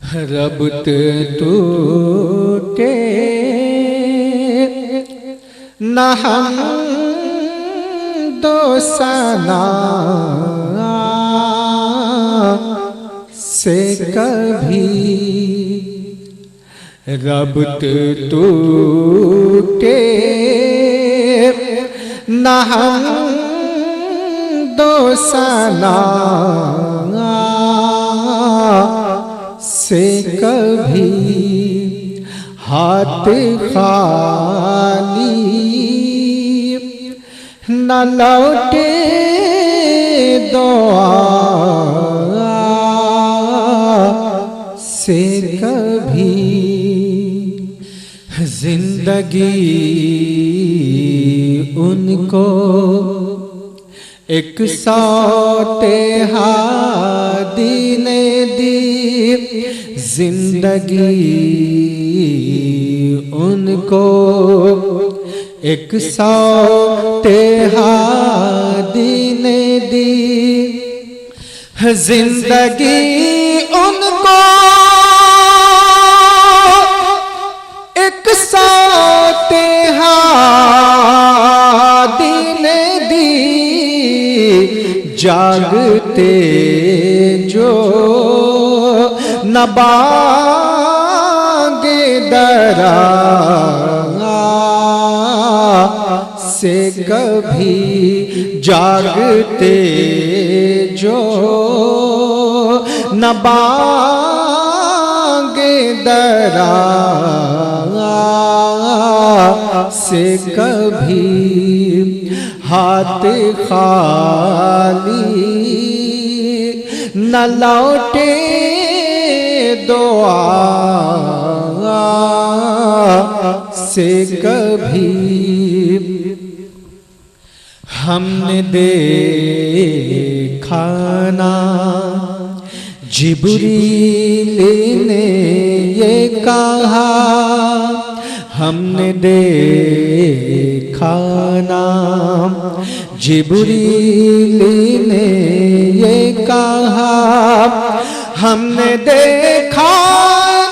रब्त टूटे न हम दोसना से कभी, रब्त टूटे न हम दोसना से कभी, हाथ खाली न लौटे दुआ से कभी। जिंदगी उनको एक सौतेहादी ने दी, जिंदगी उनको एक सौतेहादी ने दी, जिंदगी उनको एक सौतेहादी ने दी, जागते जो नबागे दरा से कभी, जागते जो नबागे दरा से कभी, हाथ खाली न लौटे दुआ से कभी। हमने देखा ना जिब्रील ने ये कहा, हमने देखा ना जिब्रील ने ये कहा, हमने देखा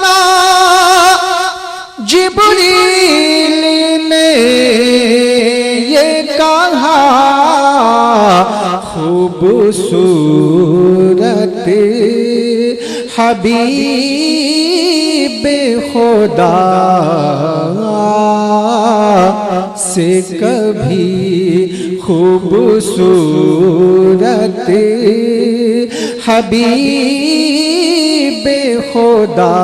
ना जिब्रील ने ये कहा, खूबसूरत हबीब खुदा से कभी, खूबसूरत हबीब खुदा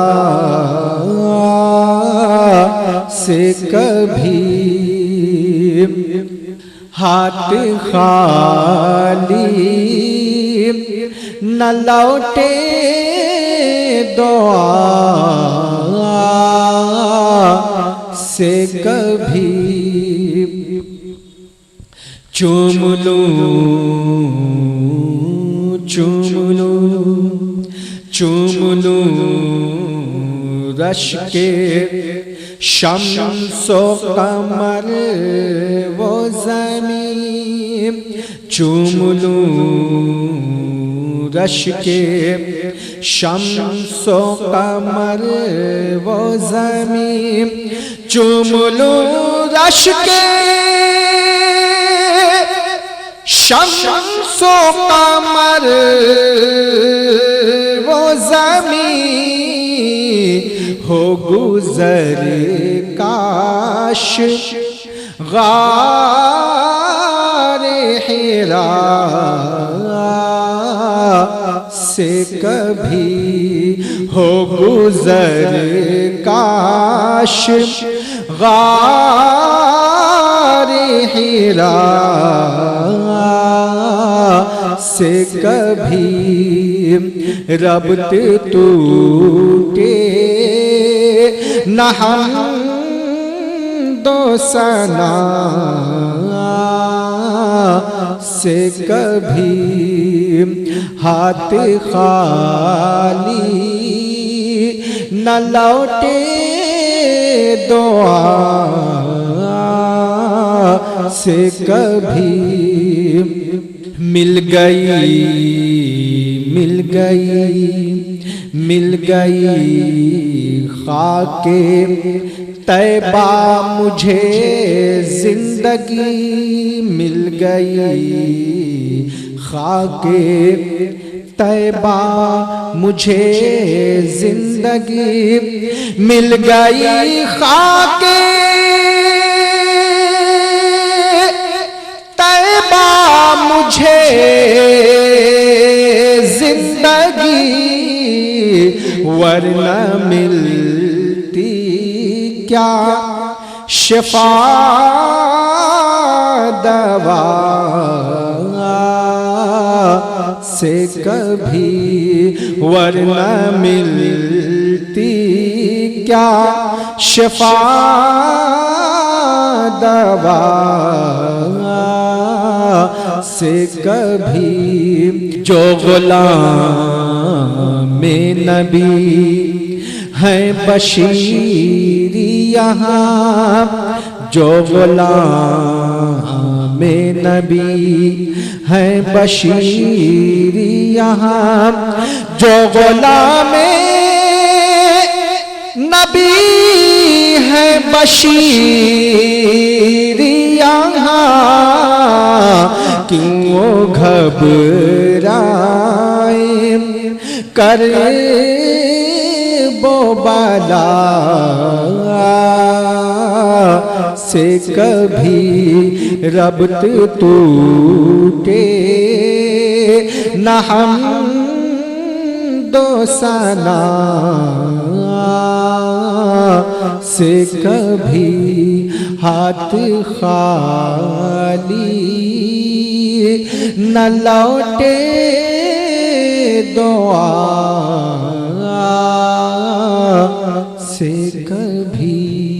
से कभी, हाथ खाली न लौटे दुआ से कभी। चूम लूं चूम लूं चूम लूं रश के शम्सो कमर वो ज़मीं, चूम लूं रश के शम्सो कमर वो ज़मीं, चूम लूं रश के शम्सो कमर वो ज़मीं, हो गुज़र काश गारे हिरा से कभी, हो गुज़र काश गारे हिरा से कभी, रब्त टूटे न हम दोसना से कभी, हाथ खाली न लौटे दुआ से कभी। मिल गई मिल गई मिल गई खाके तैबा मुझे जिंदगी मिल गई खाके तैबा मुझे जिंदगी मिल गई खाके तैबा मुझे जिंदगी वरना मिलती क्या शिफा दवा से कभी वरना मिलती क्या शिफा दवा से कभी। जो गुलाम में नबी है बशीरी यहाँ, जो गुलाम में नबी है बशीरी यहाँ, जो गुलाम नबी है बशीरी यहाँ, क्यों वो घबराए कर वो बला से कभी रब्त टूटे न हम दो सना से कभी हाथ खाली न लौटे दुआ से कभी।